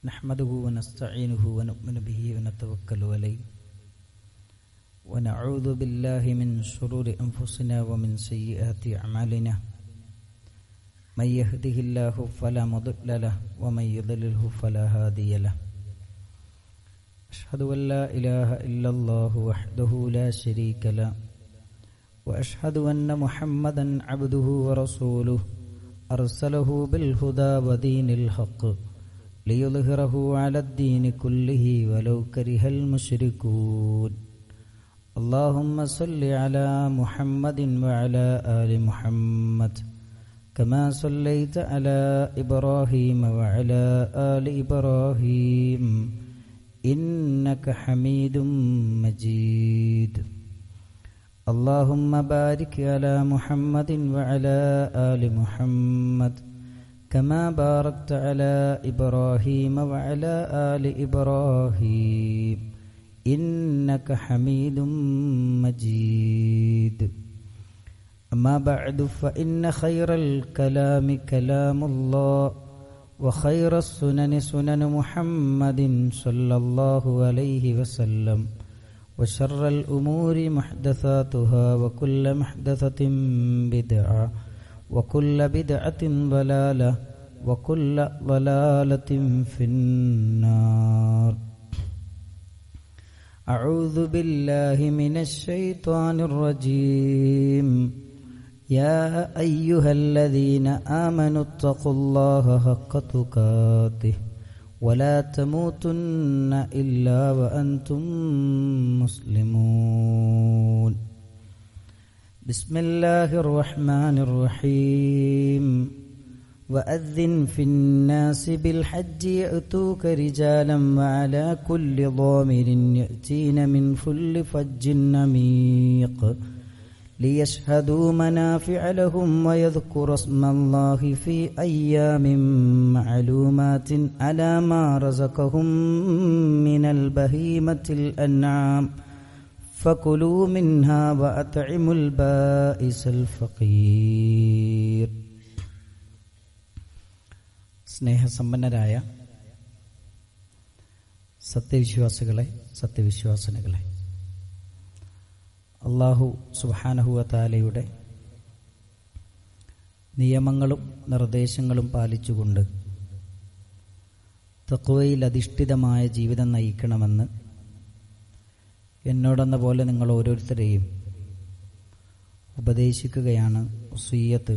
نحمده ونستعينه ونؤمن به ونتوكل عليه ونعوذ بالله من شرور أنفسنا ومن سيئات أعمالنا من يهده الله فلا مضل له ومن يضلله فلا هادي له أشهد أن لا إله إلا الله وحده لا شريك له وأشهد أن محمدا عبده ورسوله أرسله بالهدى ودين الحق ليظهره على الدين كله ولو كره المشركون اللهم صل على محمد وعلى آل محمد كما صليت على إبراهيم وعلى آل إبراهيم إنك حميد مجيد اللهم بارك على محمد وعلى آل محمد كما باركت على إبراهيم وعلى آل إبراهيم إنك حميد مجيد أما بعد فإن خير الكلام كلام الله وخير السنن سنن محمد صلى الله عليه وسلم وشر الأمور محدثاتها وكل محدثة بدعة وكل بدعة ضلالة وكل ضلالة في النار أعوذ بالله من الشيطان الرجيم يا أيها الذين آمنوا اتقوا الله حق تقاته ولا تموتن إلا وأنتم مسلمون بسم الله الرحمن الرحيم وأذن في الناس بالحج يأتوك رجالا وعلى كل ضامر يأتين من كل فج عميق ليشهدوا منافع لهم ويذكروا اسم الله في أيام معلومات على ما رزقهم من البهيمة الأنعام فكلوا منها وأطعموا البائس الفقير. സ്നേഹസമ്പന്നരായ സത്യവിശ്വാസികളെ, സത്യവിശ്വാസിനികളെ, അല്ലാഹു സുബ്ഹാനഹു വ തആലയുടെ നിയമങ്ങളും നിർദ്ദേശങ്ങളും പാലിച്ചുകൊണ്ട് തഖ്വയിൽ അധിഷ്ഠിതമായ ജീവിതം നയിക്കണമെന്ന് എന്നോടെന്ന പോലെ നിങ്ങൾ ഓരോരുത്തരെയും ഉപദേശിക്കുകയാണ്, വസിയ്യത്ത്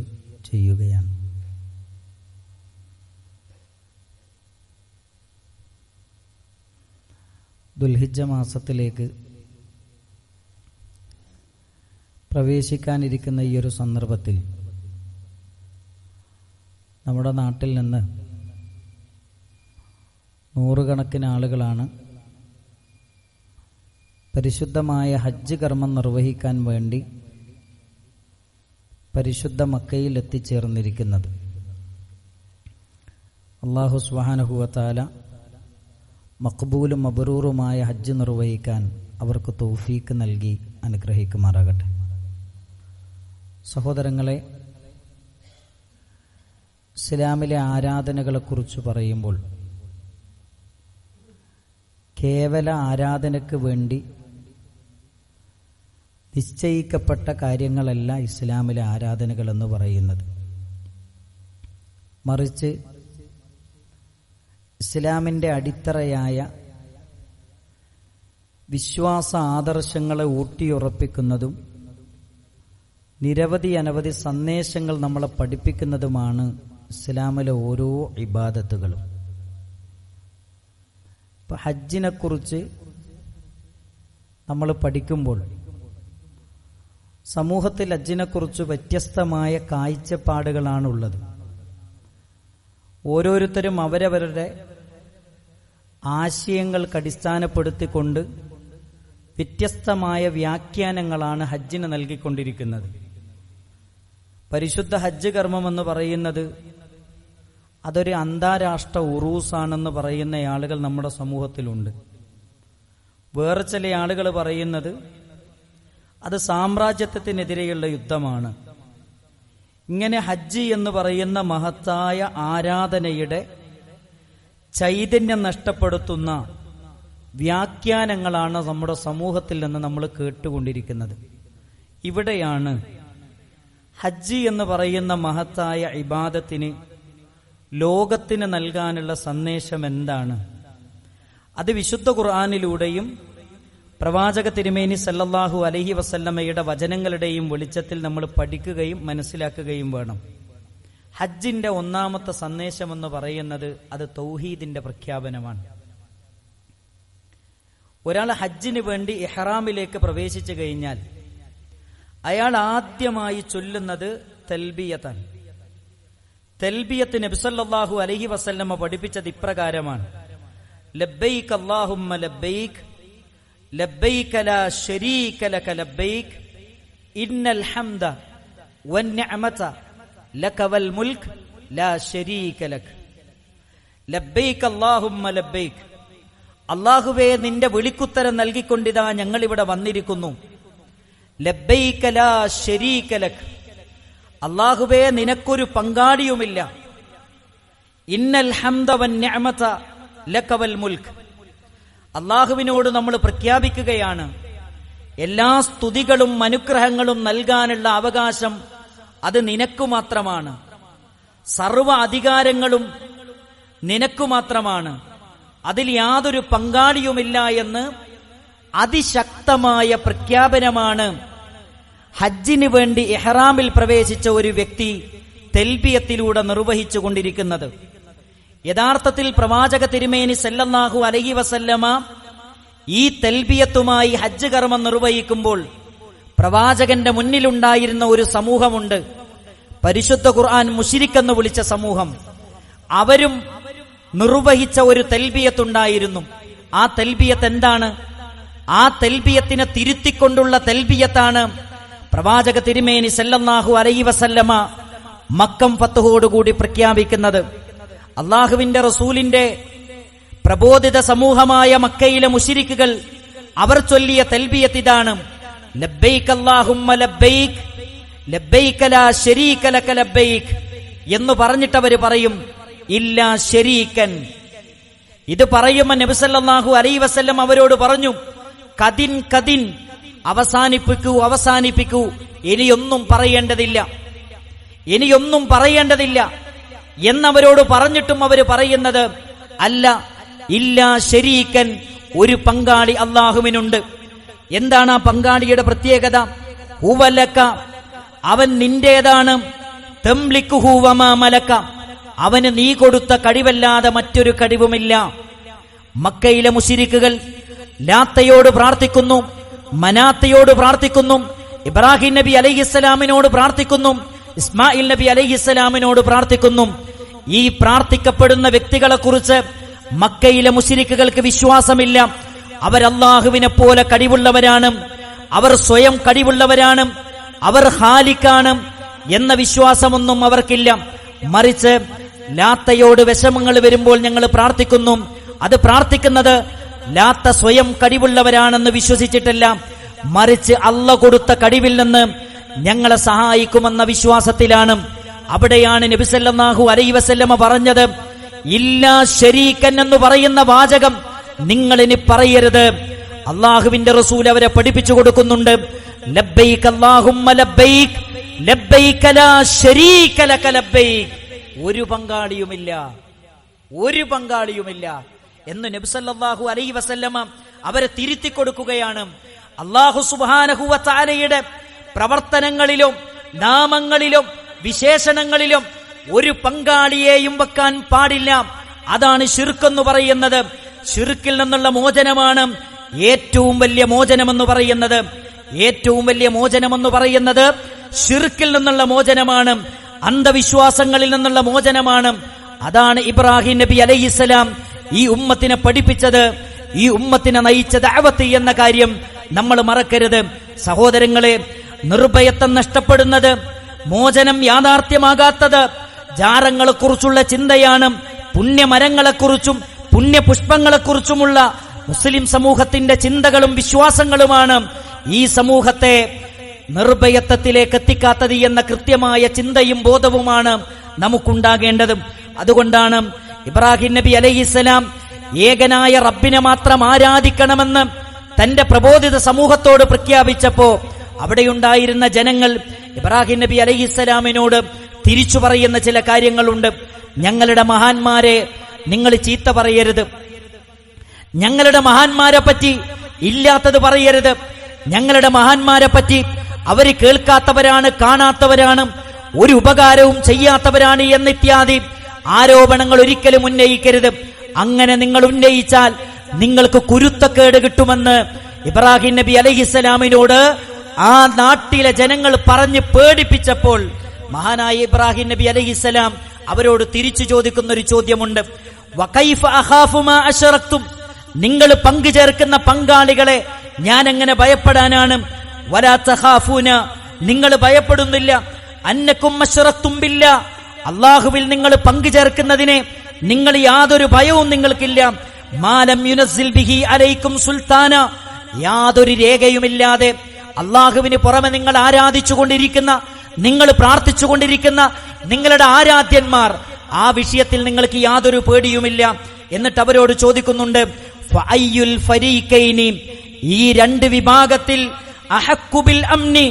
ചെയ്യുകയാണ്. ദുൽഹിജ്ജ മാസത്തിലേക്ക് പ്രവേശിക്കാനിരിക്കുന്ന ഈ ഒരു സന്ദർഭത്തിൽ നമ്മുടെ നാട്ടിൽ നിന്ന് നൂറുകണക്കിന് ആളുകളാണ് പരിശുദ്ധമായ ഹജ്ജ് കർമ്മം നിർവഹിക്കാൻ വേണ്ടി പരിശുദ്ധ മക്കയിൽ എത്തിച്ചേർന്നിരിക്കുന്നത്. അല്ലാഹു സുബ്ഹാനഹു വ തആല മഖ്ബൂലും മബ്റൂറുമായ ഹജ്ജ് നിർവഹിക്കാൻ അവർക്ക് തൗഫീക്ക് നൽകി അനുഗ്രഹിക്കുമാറാകട്ടെ. സഹോദരങ്ങളെ, ഇസ്ലാമിലെ ആരാധനകളെക്കുറിച്ച് പറയുമ്പോൾ കേവല ആരാധനയ്ക്ക് വേണ്ടി നിശ്ചയിക്കപ്പെട്ട കാര്യങ്ങളല്ല ഇസ്ലാമിലെ ആരാധനകൾ എന്ന് പറയുന്നത്. മറിച്ച് ഇസ്ലാമിൻ്റെ അടിത്തറയായ വിശ്വാസ ആദർശങ്ങളെ ഊട്ടിയുറപ്പിക്കുന്നതും നിരവധി അനവധി സന്ദേശങ്ങൾ നമ്മളെ പഠിപ്പിക്കുന്നതുമാണ് ഇസ്ലാമിലെ ഓരോ ഇബാദത്തുകളും. ഇപ്പം ഹജ്ജിനെ കുറിച്ച് നമ്മൾ പഠിക്കുമ്പോൾ സമൂഹത്തിൽ ഹജ്ജിനെക്കുറിച്ച് വ്യത്യസ്തമായ കാഴ്ചപ്പാടുകളാണുള്ളത്. ഓരോരുത്തരും അവരവരുടെ ആശയങ്ങൾക്ക് അടിസ്ഥാനപ്പെടുത്തിക്കൊണ്ട് വ്യത്യസ്തമായ വ്യാഖ്യാനങ്ങളാണ് ഹജ്ജിന് നൽകിക്കൊണ്ടിരിക്കുന്നത്. പരിശുദ്ധ ഹജ്ജ് കർമ്മമെന്ന് പറയുന്നത് അതൊരു അന്താരാഷ്ട്ര ഉറൂസാണെന്ന് പറയുന്ന ആളുകൾ നമ്മുടെ സമൂഹത്തിലുണ്ട്. വേറെ ചില ആളുകൾ പറയുന്നത് അത് സാമ്രാജ്യത്വത്തിനെതിരെയുള്ള യുദ്ധമാണ്. ഇങ്ങനെ ഹജ്ജ് എന്ന് പറയുന്ന മഹത്തായ ആരാധനയുടെ ചൈതന്യം നഷ്ടപ്പെടുത്തുന്ന വ്യാഖ്യാനങ്ങളാണ് നമ്മുടെ സമൂഹത്തിൽ നിന്ന് നമ്മൾ കേട്ടുകൊണ്ടിരിക്കുന്നത്. ഇവിടെയാണ് ഹജ്ജ് എന്ന് പറയുന്ന മഹത്തായ ഇബാദത്തിന് ലോകത്തിന് നൽകാനുള്ള സന്ദേശം എന്താണ്, അത് വിശുദ്ധ ഖുർആനിലൂടെയും പ്രവാചക തിരുമേനി സല്ലല്ലാഹു അലൈഹി വസല്ലമയുടെ വചനങ്ങളുടെയും വെളിച്ചത്തിൽ നമ്മൾ പഠിക്കുകയും മനസ്സിലാക്കുകയും വേണം. ഹജ്ജിന്റെ ഒന്നാമത്തെ സന്ദേശമെന്ന് പറയുന്നത് അത് തൗഹീദിന്റെ പ്രഖ്യാപനമാണ്. ഒരാൾ ഹജ്ജിന് വേണ്ടി ഇഹ്റാമിലേക്ക് പ്രവേശിച്ചു കഴിഞ്ഞാൽ അയാൾ ആദ്യമായി ചൊല്ലുന്നത് തൽബിയത്താണ്. തൽബിയത്ത് നബി സല്ലല്ലാഹു അലൈഹി വസല്ലമ പഠിപ്പിച്ചത് ഇപ്രകാരമാണ്: ലബ്ബൈക അല്ലാഹുമ്മ ലബ്ബൈക ലബ്ബൈക ലാ ശരീക ലക ലബ്ബൈക ഇന്നൽ ഹംദ വന്നിഅമത ലക വൽ മുൽക് ലാ ശരീക ലക. ലബ്ബൈക അല്ലാഹുമ്മ ലബ്ബൈക, അല്ലാഹുവേ നിന്റെ വിളിക്കുത്തരം നൽകിക്കൊണ്ടിതാ ഞങ്ങൾ ഇവിടെ വന്നിരിക്കുന്നു. ലബ്ബൈക ലാ ശരീക ലക, അല്ലാഹുവേ നിനക്കൊരു പങ്കാളിയുമില്ല. ഇന്നൽ ഹംദ വന്നിഅമത ലക വൽ മുൽക്, അല്ലാഹുവിനോട് നമ്മൾ പ്രഖ്യാപിക്കുകയാണ് എല്ലാ സ്തുതികളും അനുഗ്രഹങ്ങളും നൽകാനുള്ള അവകാശം അത് നിനക്കു മാത്രമാണ്. സർവ അധികാരങ്ങളും നിനക്കു മാത്രമാണ്, അതിൽ യാതൊരു പങ്കാളിയുമില്ല എന്ന് അതിശക്തമായ പ്രഖ്യാപനമാണ് ഹജ്ജിന് വേണ്ടി ഇഹ്റാമിൽ പ്രവേശിച്ച ഒരു വ്യക്തി തൽബിയത്തിലൂടെ നിർവഹിച്ചു കൊണ്ടിരിക്കുന്നത്. യഥാർത്ഥത്തിൽ പ്രവാചക തിരുമേനി സല്ലല്ലാഹു അലൈഹി വസല്ലമ ഈ തൽബിയത്തുമായി ഹജ്ജ് കർമ്മം നിർവഹിക്കുമ്പോൾ പ്രവാചകന്റെ മുന്നിലുണ്ടായിരുന്ന ഒരു സമൂഹമുണ്ട്, പരിശുദ്ധ ഖുർആൻ മുശ്രിക്കെന്ന് വിളിച്ച സമൂഹം. അവരും നിർവഹിച്ച ഒരു തൽബിയത്തുണ്ടായിരുന്നു. ആ തൽബിയത്ത് എന്താണ്? ആ തൽബിയത്തിനെ തിരുത്തിക്കൊണ്ടുള്ള തൽബിയത്താണ് പ്രവാചക തിരുമേനി സല്ലല്ലാഹു അലൈഹി വസല്ലമ മക്കം ഫത്ഹോടുകൂടി പ്രഖ്യാപിക്കുന്നത്. അള്ളാഹുവിന്റെ റസൂലിന്റെ പ്രബോധിത സമൂഹമായ മക്കയിലെ മുശ്രിക്കുകൾ അവർ ചൊല്ലിയ തൽബിയത്ത് ഇതാണ്: ലബ്ബൈക അല്ലാഹുമ്മ ലബ്ബൈക ലബ്ബൈക ലാ ശരീക ലക ലബ്ബൈക എന്ന് പറഞ്ഞിട്ടവർ പറയും ഇല്ലാ ശരീകൻ. ഇത് പറയുമ്പോൾ നബി സല്ലല്ലാഹു അലൈഹി വസല്ലം അവരോട് പറഞ്ഞു, കദിൻ കദിൻ, അവസാനിപ്പിക്കൂ അവസാനിപ്പിക്കൂ, ഇനിയൊന്നും പറയേണ്ടതില്ല, ഇനിയൊന്നും പറയേണ്ടതില്ല എന്നവരോട് പറഞ്ഞിട്ടും അവർ പറയുന്നത് അല്ല, ഇല്ലാ ശരീകൻ, ഒരു പങ്കാളി അല്ലാഹുവിനുണ്ട്. എന്താണ് ആ പങ്കാളിയുടെ പ്രത്യേകത? ഹുവലക, അവൻ നിന്റേതാണ്. തംലിക്കുഹു വമാ മലക, അവന് നീ കൊടുത്ത കഴിവല്ലാതെ മറ്റൊരു കഴിവുമില്ല. മക്കയിലെ മുശ്രിക്കുകൾ ലാത്തയോട് പ്രാർത്ഥിക്കുന്നു, മനാത്തയോട് പ്രാർത്ഥിക്കുന്നു, ഇബ്രാഹിം നബി അലൈഹിസ്സലാമിനോട് പ്രാർത്ഥിക്കുന്നു, ഇസ്മായിൽ നബി അലൈഹിസ്സലാമിനോട് പ്രാർത്ഥിക്കുന്നു. ഈ പ്രാർത്ഥിക്കപ്പെടുന്ന വ്യക്തികളെ കുറിച്ച് മക്കയിലെ മുശ്രിക്കുകൾക്ക് വിശ്വാസമില്ല. അവർ അല്ലാഹുവിനെ പോലെ കഴിവുള്ളവരാണ്, അവർ സ്വയം കഴിവുള്ളവരാണ്, അവർ ഖാലിഖാണ് എന്ന വിശ്വാസമൊന്നും അവർക്കില്ല. മറിച്ച് ലാത്തയോട് വിഷമങ്ങൾ വരുമ്പോൾ ഞങ്ങൾ പ്രാർത്ഥിക്കുന്നു, അത് പ്രാർത്ഥിക്കുന്നത് ലാത്ത സ്വയം കഴിവുള്ളവരാണെന്ന് വിശ്വസിച്ചിട്ടല്ല, മറിച്ച് അള്ള കൊടുത്ത കഴിവിൽ നിന്ന് ഞങ്ങളെ സഹായിക്കുമെന്ന വിശ്വാസത്തിലാണ്. അവിടെയാണ് നബി സല്ലല്ലാഹു അലൈഹി വസല്ലമ പറഞ്ഞത്, ഇല്ലാ ശരീകൻ എന്ന് പറയുന്ന വാചകം നിങ്ങൾ ഇനി പറയരുത്. അള്ളാഹുവിന്റെ റസൂൽ അവരെ പഠിപ്പിച്ചു കൊടുക്കുന്നുണ്ട്, ലബ്ബൈക അല്ലാഹുമ്മ ലബ്ബൈക ലബ്ബൈക ലാ ശരീക ലക ലബ്ബൈക, ഒരു പങ്കാളിയുമില്ല, ഒരു പങ്കാളിയുമില്ല എന്ന് നബി സല്ലല്ലാഹു അലൈഹി വസല്ലമ അവരെ തിരുത്തി കൊടുക്കുകയാണ്. അല്ലാഹു സുബ്ഹാനഹു വ തആലയുടെ പ്രവർത്തനങ്ങളിലും നാമങ്ങളിലും വിശേഷണങ്ങളിലും ഒരു പങ്കാളിയെയും വെക്കാൻ പാടില്ല. അതാണ് ശിർക്ക് പറയുന്നത്. ശിർക്കിൽ നിന്നുള്ള മോചനമാണ് ഏറ്റവും വലിയ മോചനമെന്ന് പറയുന്നത്. ഏറ്റവും വലിയ മോചനമെന്ന് പറയുന്നത് ശിർക്കിൽ നിന്നുള്ള മോചനമാണ്, അന്ധവിശ്വാസങ്ങളിൽ നിന്നുള്ള മോചനമാണ്. അതാണ് ഇബ്രാഹിം നബി അലൈഹിസ്സലാം ഈ ഉമ്മത്തിനെ പഠിപ്പിച്ചത്, ഈ ഉമ്മത്തിനെ നയിച്ച ദഅവത്ത് എന്ന കാര്യം നമ്മൾ മറക്കരുത്. സഹോദരങ്ങളെ, നിർഭയത്വം നഷ്ടപ്പെടുന്നത്, മോചനം യാഥാർത്ഥ്യമാകാത്തത് ജാരങ്ങളെക്കുറിച്ചുള്ള ചിന്തയാണ്. പുണ്യമരങ്ങളെക്കുറിച്ചും പുണ്യപുഷ്പങ്ങളെക്കുറിച്ചുമുള്ള മുസ്ലിം സമൂഹത്തിന്റെ ചിന്തകളും വിശ്വാസങ്ങളുമാണ് ഈ സമൂഹത്തെ നിർഭയത്വത്തിലേക്ക് എത്തിക്കാത്തത് എന്ന കൃത്യമായ ചിന്തയും ബോധവുമാണ് നമുക്കുണ്ടാകേണ്ടത്. അതുകൊണ്ടാണ് ഇബ്രാഹിം നബി അലൈഹിസ്സലാം ഏകനായ റബ്ബിനെ മാത്രം ആരാധിക്കണമെന്ന് തന്റെ പ്രബോധിത സമൂഹത്തോട് പ്രഖ്യാപിച്ചപ്പോ അവിടെയുണ്ടായിരുന്ന ജനങ്ങൾ ഇബ്രാഹിം നബി അലൈഹിസ്സലാമിനോട് തിരിച്ചു പറയുന്ന ചില കാര്യങ്ങളുണ്ട്. ഞങ്ങളുടെ മഹാന്മാരെ നിങ്ങൾ ചീത്ത പറയരുത്, ഞങ്ങളുടെ മഹാന്മാരെ പറ്റി ഇല്ലാത്തത് പറയരുത്, ഞങ്ങളുടെ മഹാന്മാരെ പറ്റി അവര് കേൾക്കാത്തവരാണ്, കാണാത്തവരാണ്, ഒരു ഉപകാരവും ചെയ്യാത്തവരാണ് എന്നിത്യാദി ആരോപണങ്ങൾ ഒരിക്കലും ഉന്നയിക്കരുത്. അങ്ങനെ നിങ്ങൾ ഉന്നയിച്ചാൽ നിങ്ങൾക്ക് കുരുത്തക്കേട് കിട്ടുമെന്ന് ഇബ്രാഹിം നബി അലൈഹിസ്സലാമിനോട് ആ നാട്ടിലെ ജനങ്ങൾ പറഞ്ഞ് പേടിപ്പിച്ചപ്പോൾ മഹാനായ ഇബ്രാഹിം നബി അലൈഹിസ്സലാം അവരോട് തിരിച്ചു ചോദിക്കുന്ന ഒരു ചോദ്യമുണ്ട്. വകൈഫ അഖാഫു മാ അശ്റക്തും, നിങ്ങൾ പങ്കുചേർക്കുന്ന പങ്കാളികളെ ഞാൻ എങ്ങനെ ഭയപ്പെടാനാണ്? വലാ തഖാഫൂന, നിങ്ങൾ ഭയപ്പെടുന്നില്ല. അന്നകും അശ്റക്തും ബില്ലാ, അല്ലാഹുവിൽ നിങ്ങൾ പങ്കുചേർക്കുന്നതിനെ നിങ്ങൾ യാതൊരു ഭയവും നിങ്ങൾക്കില്ല. മാലം യുനസ്സിൽ ബിഹി അലൈക്കും സുൽത്താന, യാതൊരു രേഖയുമില്ലാതെ അല്ലാഹുവിന് പുറമെ നിങ്ങൾ ആരാധിച്ചുകൊണ്ടിരിക്കുന്ന, നിങ്ങൾ പ്രാർത്ഥിച്ചുകൊണ്ടിരിക്കുന്ന നിങ്ങളുടെ ആരാധ്യന്മാർ, ആ വിഷയത്തിൽ നിങ്ങൾക്ക് യാതൊരു പേടിയുമില്ല. എന്നിട്ട് അവരോട് ചോദിക്കുന്നുണ്ട്, ഫഅയ്യുൽ ഫരീഖൈനി, ഈ രണ്ട് വിഭാഗത്തിൽ അഹഖു ബിൽ അംനി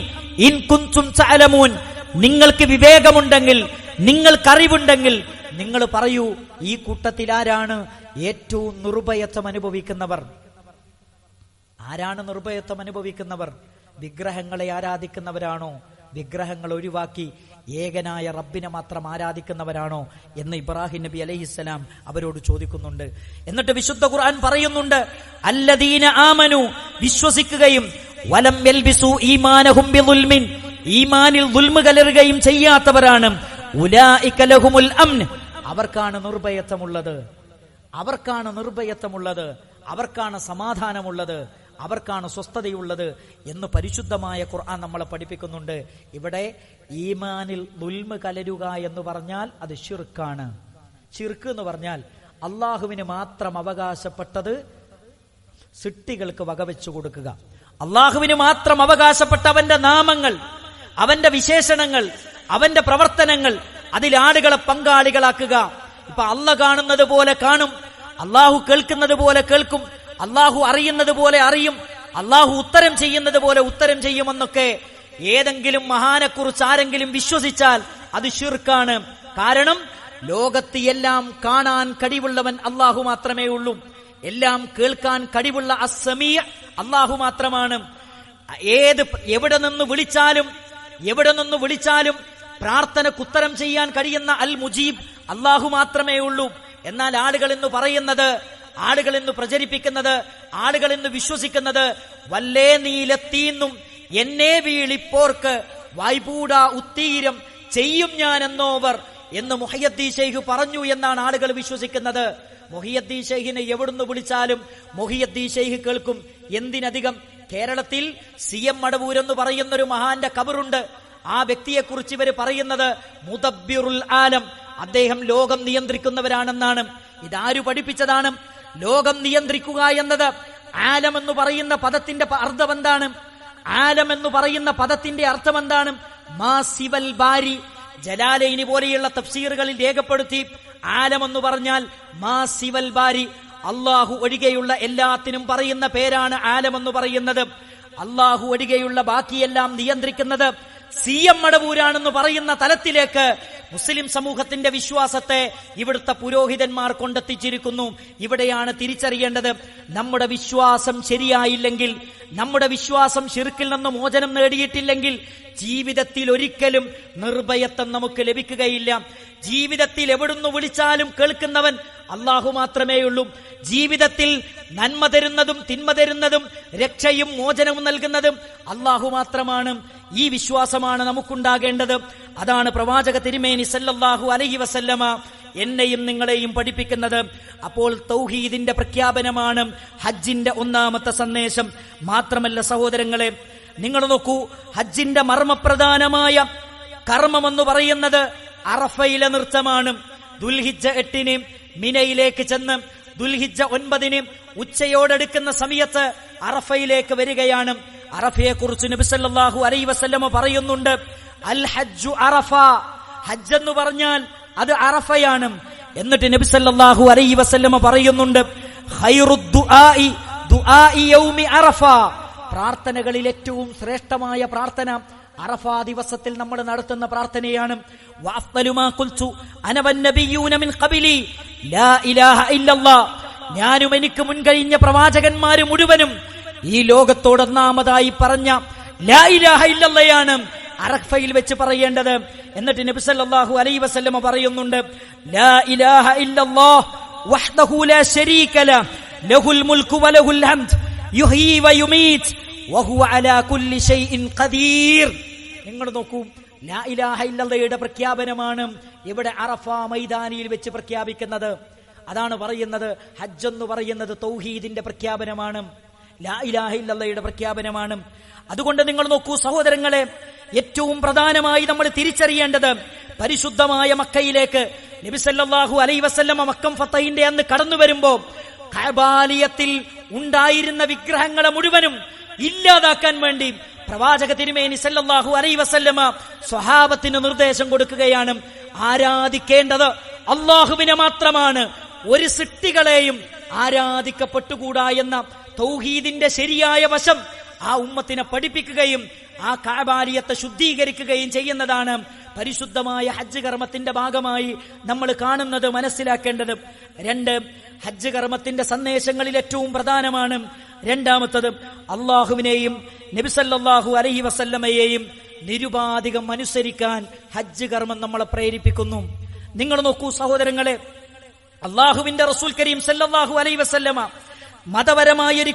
ഇൻ കുൻതും തഅലമൂൻ, നിങ്ങൾക്ക് വിവേകമുണ്ടെങ്കിൽ, നിങ്ങൾക്കറിവുണ്ടെങ്കിൽ നിങ്ങൾ പറയൂ, ഈ കൂട്ടത്തിൽ ആരാണ് ഏറ്റവും നിർഭയത്വം അനുഭവിക്കുന്നവർ? ആരാണ് നിർഭയത്വം അനുഭവിക്കുന്നവർ? വിഗ്രഹങ്ങളെ ആരാധിക്കുന്നവരാണോ? വിഗ്രഹങ്ങൾ ഒഴിവാക്കി ഏകനായ റബ്ബിനെ മാത്രം ആരാധിക്കുന്നവരാണോ എന്ന് ഇബ്രാഹിം നബി അലൈഹിസ്സലാം അവരോട് ചോദിക്കുന്നുണ്ട്. എന്നിട്ട് വിശുദ്ധ ഖുർആൻ പറയുന്നുണ്ട്, അല്ലദീന ആമനു, വിശ്വസിക്കുകയും, വലം യൽബിസു ഈമാനഹും ബിദുൽമിൻ, ഈമാനിൽ ദുൽമ കലരുകയും ചെയ്യാത്തവരാണ്, ഉലൈക ലഹുമുൽ അംൻ, അവർക്കാണ് നിർഭയത്വമുള്ളത്, അവർക്കാണ് നിർഭയത്വമുള്ളത്, അവർക്കാണ് സമാധാനമുള്ളത്, അവർക്കാണ് സ്വസ്ഥതയുള്ളത് എന്ന് പരിശുദ്ധമായ ഖുർആൻ നമ്മളെ പഠിപ്പിക്കുന്നുണ്ട്. ഇവിടെ ഈമാനിൽ ദുൽമ കലരുക എന്ന് പറഞ്ഞാൽ അത് ശിർക്കാണ്. ശിർക്ക് എന്ന് പറഞ്ഞാൽ അള്ളാഹുവിന് മാത്രം അവകാശപ്പെട്ടത് സിട്ടികൾക്ക് വകവെച്ചു കൊടുക്കുക, അള്ളാഹുവിന് മാത്രം അവകാശപ്പെട്ട അവന്റെ നാമങ്ങൾ, അവന്റെ വിശേഷണങ്ങൾ, അവന്റെ പ്രവർത്തനങ്ങൾ, അതിൽ ആളുകളെ പങ്കാളികളാക്കുക. ഇപ്പൊ അള്ളാഹ് കാണുന്നത് പോലെ കാണും, അള്ളാഹു കേൾക്കുന്നത് പോലെ കേൾക്കും, അള്ളാഹു അറിയുന്നത് പോലെ അറിയും, അള്ളാഹു ഉത്തരം ചെയ്യുന്നത് പോലെ ഉത്തരം ചെയ്യുമെന്നൊക്കെ ഏതെങ്കിലും മഹാനെക്കുറിച്ച് ആരെങ്കിലും വിശ്വസിച്ചാൽ അത് ശിർക്കാണ്. കാരണം ലോകത്ത് എല്ലാം കാണാൻ കഴിവുള്ളവൻ അള്ളാഹു മാത്രമേ ഉള്ളൂ, എല്ലാം കേൾക്കാൻ കഴിവുള്ള അസ്സമീഅ് അള്ളാഹു മാത്രമാണ്. എവിടെ നിന്ന് വിളിച്ചാലും പ്രാർത്ഥനക്ക് ഉത്തരം ചെയ്യാൻ കഴിയുന്ന അൽ മുജീബ് അള്ളാഹു മാത്രമേ ഉള്ളൂ. എന്നാൽ ആളുകൾ എന്ന് പറയുന്നത്, ആളുകൾ എന്ന് പ്രചരിപ്പിക്കുന്നത്, ആളുകൾ എന്ന് വിശ്വസിക്കുന്നത്, വല്ലേ നീലെത്തീന്നും എന്നെ വീളിപ്പോർക്ക് വായ്പൂടാ ഉത്തീരം ചെയ്യും ഞാൻ എന്നോവർ എന്ന് മുഹയ്യദ്ദീൻ ശൈഖ് പറഞ്ഞു എന്നാണ് ആളുകൾ വിശ്വസിക്കുന്നത്. മുഹയ്യദ്ദീൻ ശൈഖിനെ എവിടുന്ന് വിളിച്ചാലും മുഹയ്യദ്ദീൻ ശൈഖ് കേൾക്കും. എന്തിനധികം കേരളത്തിൽ CM മടവൂർ എന്ന് പറയുന്നൊരു മഹാന്റെ ഖബറുണ്ട്. ആ വ്യക്തിയെക്കുറിച്ച് ഇവർ പറയുന്നത് മുദബ്ബിറുൽ ആലം, അദ്ദേഹം ലോകം നിയന്ത്രിക്കുന്നവരാണെന്നാണ്. ഇതാരു പഠിപ്പിച്ചതാണ്? ലോകം നിയന്ത്രിക്കുക എന്നത് ആലം എന്ന് പറയുന്ന പദത്തിന്റെ അർത്ഥം എന്താണ്? ആലം എന്ന് പറയുന്ന പദത്തിന്റെ അർത്ഥം എന്താണ്? മാ സിവൽ ബാരി. ജലാലൈനി പോലെയുള്ള തഫ്സീറുകളിൽ രേഖപ്പെടുത്തി, ആലം എന്ന് പറഞ്ഞാൽ മാ സിവൽ ബാരി, അള്ളാഹു ഒഴികെയുള്ള എല്ലാത്തിനും പറയുന്ന പേരാണ് ആലം എന്ന് പറയുന്നത്. അള്ളാഹു ഒഴികെയുള്ള ബാക്കിയെല്ലാം നിയന്ത്രിക്കുന്നത് CM മടവൂരാണെന്ന് പറയുന്ന തലത്തിലേക്ക് മുസ്ലിം സമൂഹത്തിന്റെ വിശ്വാസത്തെ ഇവിടുത്തെ പുരോഹിതന്മാർ കൊണ്ടെത്തിച്ചിരിക്കുന്നു. ഇവിടെയാണ് തിരിച്ചറിയേണ്ടത്, നമ്മുടെ വിശ്വാസം ശരിയായില്ലെങ്കിൽ, നമ്മുടെ വിശ്വാസം ശിർക്കിൽ നിന്ന് മോചനം നേടിയിട്ടില്ലെങ്കിൽ ജീവിതത്തിൽ ഒരിക്കലും നിർഭയത്വം നമുക്ക് ലഭിക്കുകയില്ല. ജീവിതത്തിൽ എവിടുന്ന് വിളിച്ചാലും കേൾക്കുന്നവൻ അള്ളാഹു മാത്രമേ ഉള്ളൂ. ജീവിതത്തിൽ നന്മ തരുന്നതും തിന്മ തരുന്നതും രക്ഷയും മോചനവും നൽകുന്നതും അള്ളാഹു മാത്രമാണ്. ഈ വിശ്വാസമാണ് നമുക്കുണ്ടാകേണ്ടത്. അതാണ് പ്രവാചക തിരുമേനി സല്ലല്ലാഹു അലൈഹി വസല്ലമ എന്നെയും നിങ്ങളെയും പഠിപ്പിക്കുന്നത്. അപ്പോൾ തൗഹീദിന്റെ പ്രഖ്യാപനമാണ് ഹജ്ജിന്റെ ഒന്നാമത്തെ സന്ദേശം. മാത്രമല്ല സഹോദരങ്ങളെ, നിങ്ങൾ നോക്കൂ, ഹജ്ജിന്റെ മർമ്മപ്രധാനമായ കർമ്മമെന്ന് പറയുന്നത് അറഫയിലെ നൃത്തമാണ്. ദുൽഹിജ്ജ 8 മിനയിലേക്ക് ചെന്ന് ദുൽഹിജ്ജ 9 ഉച്ചയോടെടുക്കുന്ന സമയത്ത് അറഫയിലേക്ക് വരികയാണ്. അറഫയെ കുറിച്ച് നബി സല്ലല്ലാഹു അലൈഹി വസല്ലമ പറയുന്നുണ്ട്, അൽ ഹജ്ജു അറഫ, ഹജ്ജ് എന്ന് പറഞ്ഞാൽ അത് അറഫയാണ്. എന്നിട്ട് നബി സല്ലല്ലാഹു അലൈഹി വസല്ലമ പറയുന്നുണ്ട്, ഖൈറുദ് ദുആഇ ദുആഇ യൗമി അറഫ, പ്രാർത്ഥനകളിൽ ഏറ്റവും ശ്രേഷ്ഠമായ പ്രാർത്ഥന അറഫാ ദിവസത്തിൽ നമ്മൾ നടത്തുന്ന പ്രാർത്ഥനയാണ്. വഅഫ്ദലു മാ ഖുൽതു അന വന്നബിയ്യൂന മിൻ ഖബലി ലാ ഇലാഹ ഇല്ലല്ലാഹ്, ഞാനും എനിക്ക് മുൻകഴിഞ്ഞ പ്രവാചകന്മാര് മുഴുവനും ഈ ലോകത്തോട് ഒന്നാമതായി പറഞ്ഞ ലാ ഇലാഹ ഇല്ലല്ലാഹയാണ് അറഫയിൽ വെച്ച് പറയേണ്ടത്. എന്നിട്ട് നബി സല്ലല്ലാഹു അലൈഹി വസല്ലമ പറയുന്നുണ്ട്, ലാ ഇലാഹ ഇല്ലല്ലാഹ് വഹ്ദഹു ലാ ശരീക ലഹു ലഹുൽ മുൽക്കു വലഹുൽ ഹംദ് യുഹ്യി വയുമീത് വഹുവ അലാ കുല്ലി ഷൈഇൻ ഖദീർ. നിങ്ങൾ നോക്കൂ, ലാ ഇലാഹ ഇല്ലല്ലാഹയുടെ പ്രഖ്യാപനമാണ് ഇവിടെ അറഫ മൈതാനിയിൽ വെച്ച് പ്രഖ്യാപിക്കുന്നത്. അതാണ് പറയുന്നത്, ഹജ്ജ് എന്ന് പറയുന്നത് തൗഹീദിന്റെ പ്രഖ്യാപനമാണ്, ലാ ഇലാഹ ഇല്ലല്ലാഹയുടെ പ്രഖ്യാപനമാണ്. അതുകൊണ്ട് നിങ്ങൾ നോക്കൂ സഹോദരങ്ങളെ, ഏറ്റവും പ്രധാനമായി നമ്മൾ തിരിച്ചറിയേണ്ടത് പരിശുദ്ധമായ മക്കയിലേക്ക് നബി സല്ലല്ലാഹു അലൈഹി വസല്ലമ മക്കം ഫതഹിന്റെ അന്ന് കടന്നു വരുമ്പോ കഅബാലയത്തിൽ ഉണ്ടായിരുന്ന വിഗ്രഹങ്ങളെ മുഴുവനും ഇല്ലാതാക്കാൻ വേണ്ടി പ്രവാചക തിരുമേനി സല്ലല്ലാഹു അലൈഹി വസല്ലമ സ്വഹാബത്തിന് നിർദ്ദേശം കൊടുക്കുകയാണ്. ആരാധിക്കേണ്ടത് അല്ലാഹുവിനെ മാത്രമാണ്, ഒരു സൃഷ്ടികളെയും ആരാധിക്കപ്പെട്ടുകൂടാ എന്ന തൗഹീദിന്റെ ശരിയായ വശം ആ ഉമ്മത്തിനെ പഠിപ്പിക്കുകയും ആ കഅബാലയത്തെ ശുദ്ധീകരിക്കുകയും ചെയ്യുന്നതാണ് പരിശുദ്ധമായ ഹജ്ജ് കർമ്മത്തിന്റെ ഭാഗമായി നമ്മൾ കാണുന്നത്, മനസ്സിലാക്കേണ്ടത്. 2, ഹജ്ജ് കർമ്മത്തിന്റെ സന്ദേശങ്ങളിൽ ഏറ്റവും പ്രധാനമാണ്. രണ്ടാമത്തത്, അള്ളാഹുവിനെയും നബി സല്ലല്ലാഹു അലൈഹി വസല്ലമയെയും നിരുപാധികം അനുസരിക്കാൻ ഹജ്ജ് കർമ്മം നമ്മളെ പ്രേരിപ്പിക്കുന്നു. നിങ്ങൾ നോക്കൂ സഹോദരങ്ങളെ, അള്ളാഹുവിന്റെ റസൂൽ കരീം സല്ലല്ലാഹു അലൈഹി വസല്ലമ മതപരമായൊരു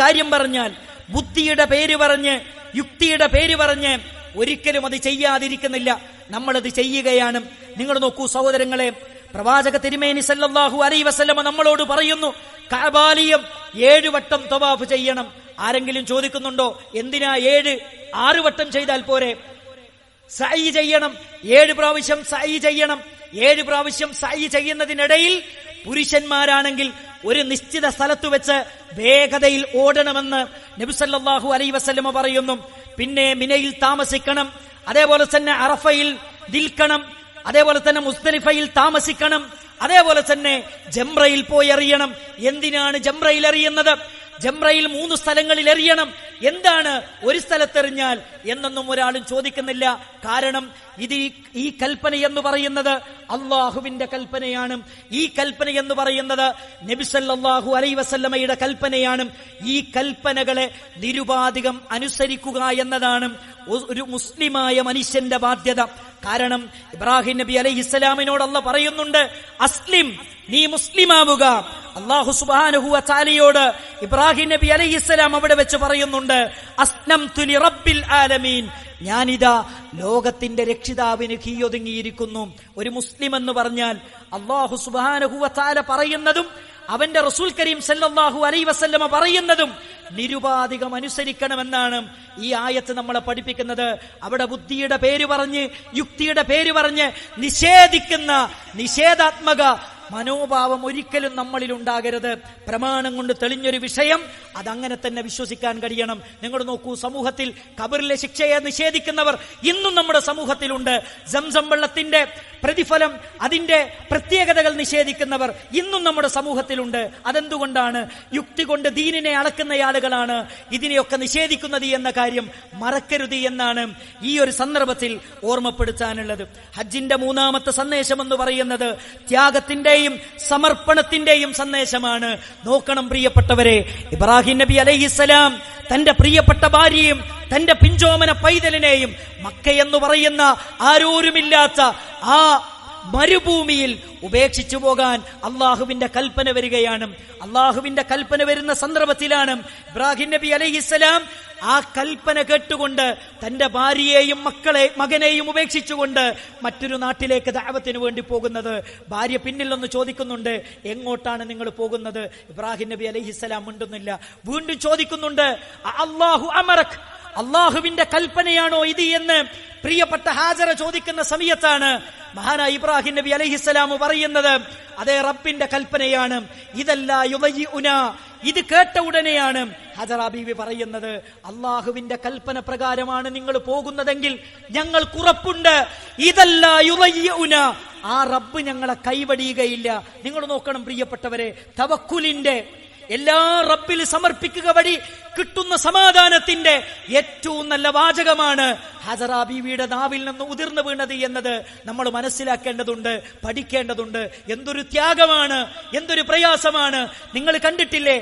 കാര്യം പറഞ്ഞാൽ ബുദ്ധിയുടെ പേര് പറഞ്ഞ് യുക്തിയുടെ പേര് പറഞ്ഞ് ഒരിക്കലും അത് ചെയ്യാതിരിക്കുന്നില്ല, നമ്മളത് ചെയ്യുകയാണ്. നിങ്ങൾ നോക്കൂ സഹോദരങ്ങളെ, പ്രവാചക തിരുമേനി സല്ലല്ലാഹു അലൈഹി വസല്ലമ നമ്മളോട് പറയുന്നു, കഅബാലയം 7 വട്ടം തവാഫ് ചെയ്യണം. ആരെങ്കിലും ചോദിക്കുന്നുണ്ടോ, എന്തിനാ 6 വട്ടം ചെയ്താൽ പോരെ? സഅയ് ചെയ്യണം, 7 പ്രാവശ്യം സഅയ് ചെയ്യണം. 7 പ്രാവശ്യം സഅയ് ചെയ്യുന്നതിനിടയിൽ പുരുഷന്മാരാണെങ്കിൽ ഒരു നിശ്ചിത സ്ഥലത്ത് വെച്ച് വേഗതയിൽ ഓടണമെന്ന് നബി സല്ലല്ലാഹു അലൈഹി വസല്ലമ പറയുന്നു. പിന്നെ മിനയിൽ താമസിക്കണം, അതേപോലെ തന്നെ അറഫയിൽ നിൽക്കണം, അതേപോലെ തന്നെ മുസ്ദലിഫയിൽ താമസിക്കണം, അതേപോലെ തന്നെ ജംറയിൽ പോയി എറിയണം. എന്തിനാണ് ജംറയിൽ എറിയുന്നത്? ജംറയിൽ 3 സ്ഥലങ്ങളിൽ എറിയണം. എന്താണ് ഒരു സ്ഥലത്തെറിഞ്ഞാൽ എന്നൊന്നും ഒരാളും ചോദിക്കുന്നില്ല. കാരണം ഈ കൽപ്പന എന്ന് പറയുന്നത് അള്ളാഹുവിന്റെ കൽപ്പനയാണ്. ഈ കൽപ്പന എന്ന് പറയുന്നത് നബി സല്ലല്ലാഹു അലൈഹി വസല്ലമയുടെ കൽപ്പനയാണ്. ഈ കൽപ്പനകളെ നിരുപാധികം അനുസരിക്കുക എന്നതാണ് ഒരു മുസ്ലിമായ മനുഷ്യന്റെ ബാധ്യത. കാരണം ഇബ്രാഹിം നബി അലൈഹിസ്സലാമിനോട് അല്ലാഹ് പറയുന്നുണ്ട്, അസ്ലിം, നീ മുസ്ലിമാവുക. അല്ലാഹു സുബ്ഹാനഹു വ തആലയോട് ഇബ്രാഹിം നബി അലൈഹിസ്സലാം അവിടെ വെച്ച് പറയുന്നുണ്ട്, അസ്ലംതു ലി റബ്ബിൽ ആലമീൻ, ഞാനിതാ ലോകത്തിന്റെ രക്ഷിതാവിന് കീഴൊതുങ്ങിയിരിക്കുന്നു. ഒരു മുസ്ലിം എന്ന് പറഞ്ഞാൽ അല്ലാഹു സുബ്ഹാനഹു വ തആല പറയുന്നതും അവന്റെ റസൂൽ കരീം സല്ലല്ലാഹു അലൈഹി വസല്ലമ പറയുന്നതും നിരുപാധികം അനുസരിക്കണമെന്നാണ് ഈ ആയത്ത് നമ്മളെ പഠിപ്പിക്കുന്നത്. അവിടെ ബുദ്ധിയുടെ പേര് പറഞ്ഞ് യുക്തിയുടെ പേര് പറഞ്ഞ് നിഷേധിക്കുന്ന നിഷേധാത്മക മനോഭാവം ഒരിക്കലും നമ്മളിൽ ഉണ്ടാകരുത്. പ്രമാണം കൊണ്ട് തെളിഞ്ഞൊരു വിഷയം അതങ്ങനെ തന്നെ വിശ്വസിക്കാൻ കഴിയണം. നിങ്ങൾ നോക്കൂ, സമൂഹത്തിൽ ഖബറിലെ ശിക്ഷയെ നിഷേധിക്കുന്നവർ ഇന്നും നമ്മുടെ സമൂഹത്തിലുണ്ട്. സംസം വെള്ളത്തിന്റെ പ്രതിഫലം, അതിന്റെ പ്രത്യേകതകൾ നിഷേധിക്കുന്നവർ ഇന്നും നമ്മുടെ സമൂഹത്തിലുണ്ട്. അതെന്തുകൊണ്ടാണ്? യുക്തി കൊണ്ട് ദീനിനെ അളക്കുന്ന ആളുകളാണ് ഇതിനെയൊക്കെ നിഷേധിക്കുന്നത് എന്ന കാര്യം മറക്കരുത് എന്നാണ് ഈ ഒരു സന്ദർഭത്തിൽ ഓർമ്മപ്പെടുത്താനുള്ളത്. ഹജ്ജിന്റെ 3ാമത്തെ സന്ദേശം എന്ന് പറയുന്നത് ത്യാഗത്തിന്റെയും സമർപ്പണത്തിന്റെയും സന്ദേശമാണ്. നോക്കണം പ്രിയപ്പെട്ടവരെ, ഇബ്രാഹിം നബി അലൈഹിസ്സലാം തന്റെ പ്രിയപ്പെട്ട ഭാര്യയും തന്റെ പിഞ്ചോമന പൈതലിനെയും മക്ക എന്ന് പറയുന്ന ആരോരുമില്ലാത്ത ആ മരുഭൂമിയിൽ ഉപേക്ഷിച്ചു പോകാൻ അള്ളാഹുവിന്റെ കൽപ്പന വരികയാണ്. അള്ളാഹുവിന്റെ കൽപ്പന വരുന്ന സന്ദർഭത്തിലാണ് ഇബ്രാഹിം നബി അലൈഹിസ്സലാം ആ കൽപ്പന കേട്ടുകൊണ്ട് തന്റെ ഭാര്യയെയും മകനെയും ഉപേക്ഷിച്ചുകൊണ്ട് മറ്റൊരു നാട്ടിലേക്ക് ദഅവത്തിന് വേണ്ടി പോകുന്നത്. ഭാര്യ പിന്നിൽ നിന്ന് ചോദിക്കുന്നുണ്ട്, എങ്ങോട്ടാണ് നിങ്ങൾ പോകുന്നത്? ഇബ്രാഹിം നബി അലൈഹിസ്സലാം മിണ്ടുന്നില്ല. വീണ്ടും ചോദിക്കുന്നുണ്ട്, അല്ലാഹു അമറക്, അള്ളാഹുവിന്റെ കൽപ്പനയാണോ ഇത് എന്ന് പ്രിയപ്പെട്ട ഹാജറ ചോദിക്കുന്ന സമയത്താണ് മഹാനായ ഇബ്രാഹിം നബി അലൈഹിസ്സലാം പറയുന്നത്, അതേ റബ്ബിന്റെ കൽപ്പനയാണ്, ഇതല്ല യുദയ്യിഉന. ഇത് കേട്ട ഉടനെയാണ് ഹജറ ബീവി പറയുന്നത്, അള്ളാഹുവിന്റെ കൽപ്പന പ്രകാരമാണ് നിങ്ങൾ പോകുന്നതെങ്കിൽ ഞങ്ങൾക്ക് ഉറപ്പുണ്ട്, ഇതല്ല യുദയ്യിഉന, ആ റബ്ബ് ഞങ്ങളെ കൈവടിയുകയില്ല. നിങ്ങൾ നോക്കണം പ്രിയപ്പെട്ടവരെ, തവക്കുലിന്റെ എല്ലാ റബ്ബിൽ സമർപ്പിക്കുക വഴി കിട്ടുന്ന സമാധാനത്തിന്റെ ഏറ്റവും നല്ല വാചകമാണ് ഹജറ ബീവിയുടെ നാവിൽ നിന്ന് ഉതിർന്നു വീണത് എന്നത് നമ്മൾ മനസ്സിലാക്കേണ്ടതുണ്ട്, പഠിക്കേണ്ടതുണ്ട്. എന്തൊരു ത്യാഗമാണ്, എന്തൊരു പ്രയാസമാണ്. നിങ്ങൾ കണ്ടിട്ടില്ലേ,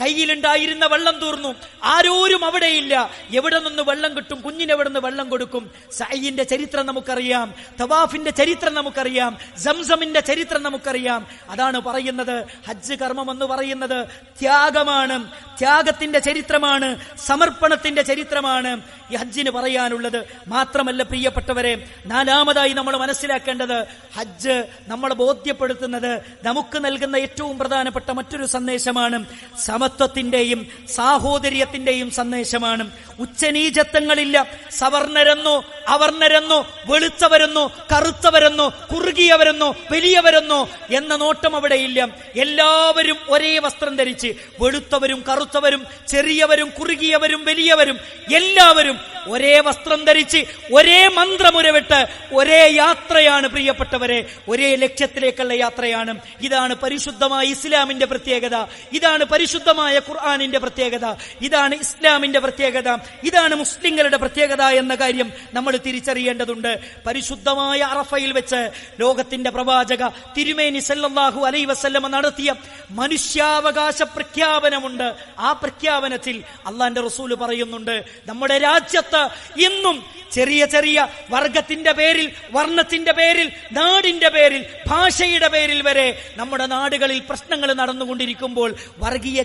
കയ്യിലുണ്ടായിരുന്ന വെള്ളം തീർന്നു, ആരോരും അവിടെയില്ല, എവിടെ നിന്ന് വെള്ളം കിട്ടും, കുഞ്ഞിനെവിടെ നിന്ന് വെള്ളം കൊടുക്കും? സഅയിന്റെ ചരിത്രം നമുക്കറിയാം, തവാഫിന്റെ ചരിത്രം നമുക്കറിയാം, സംസമിന്റെ ചരിത്രം നമുക്കറിയാം. അതാണ് പറയുന്നത്, ഹജ്ജ് കർമ്മം എന്ന് പറയുന്നത് ത്യാഗമാണ്, ത്യാഗത്തിന്റെ ചരിത്രമാണ്, സമർപ്പണത്തിന്റെ ചരിത്രമാണ് ഈ ഹജ്ജിന് പറയാനുള്ളത്. മാത്രമല്ല പ്രിയപ്പെട്ടവരെ, നാലാമതായി നമ്മൾ മനസ്സിലാക്കേണ്ടത്, ഹജ്ജ് നമ്മളെ ബോധ്യപ്പെടുത്തുന്നത്, നമുക്ക് നൽകുന്ന ഏറ്റവും പ്രധാനപ്പെട്ട മറ്റൊരു സന്ദേശമാണ്, സമത്വത്തിന്റെയും സാഹോദര്യത്തിന്റെയും സന്ദേശമാണ്. ഉച്ചനീചത്വങ്ങളില്ല, സവർണരെന്നോ അവർണരെന്നോ വെളുത്തവരെന്നോ കറുത്തവരെന്നോ കുറുകിയവരെന്നോ വലിയവരെന്നോ എന്ന നോട്ടം അവിടെയില്ല. എല്ലാവരും ഒരേ വസ്ത്രം ധരിച്ച്, വെളുത്തവരും കറുത്തവരും ചെറിയവരും കുറുകിയവരും വലിയവരും എല്ലാവരും ഒരേ വസ്ത്രം ധരിച്ച് ഒരേ മന്ത്രമുരവിട്ട് ഒരേ യാത്രയാണ് പ്രിയപ്പെട്ടവരെ, ഒരേ ലക്ഷ്യത്തിലേക്കുള്ള യാത്രയാണ്. ഇതാണ് പരിശുദ്ധമായ ഇസ്ലാമിന്റെ പ്രത്യേകത, ഇതാണ് പരിശുദ്ധമായ ഖുർആനിന്റെ പ്രത്യേകത, ഇതാണ് ഇസ്ലാമിന്റെ പ്രത്യേകത, ഇതാണ് മുസ്ലിങ്ങളുടെ പ്രത്യേകത എന്ന കാര്യം നമ്മൾ തിരിച്ചറിയേണ്ടതുണ്ട്. പരിശുദ്ധമായ അറഫയിൽ വെച്ച് ലോകത്തിന്റെ പ്രവാചക തിരുമേനി സല്ലല്ലാഹു അലൈഹി വസല്ലമ നടത്തിയ മനുഷ്യാവകാശ പ്രഖ്യാപനമുണ്ട്. ആ പ്രഖ്യാപനത്തിൽ അള്ളാന്റെ റസൂല് പറയുന്നുണ്ട്, നമ്മുടെ രാജ്യത്ത് ഇന്നും ചെറിയ ചെറിയ വർഗത്തിന്റെ പേരിൽ, വർണ്ണത്തിന്റെ പേരിൽ, നാടിന്റെ പേരിൽ, ഭാഷയുടെ പേരിൽ വരെ നമ്മുടെ നാടുകളിൽ പ്രശ്നങ്ങൾ നടന്നുകൊണ്ടിരിക്കുമ്പോൾ, വർഗീയ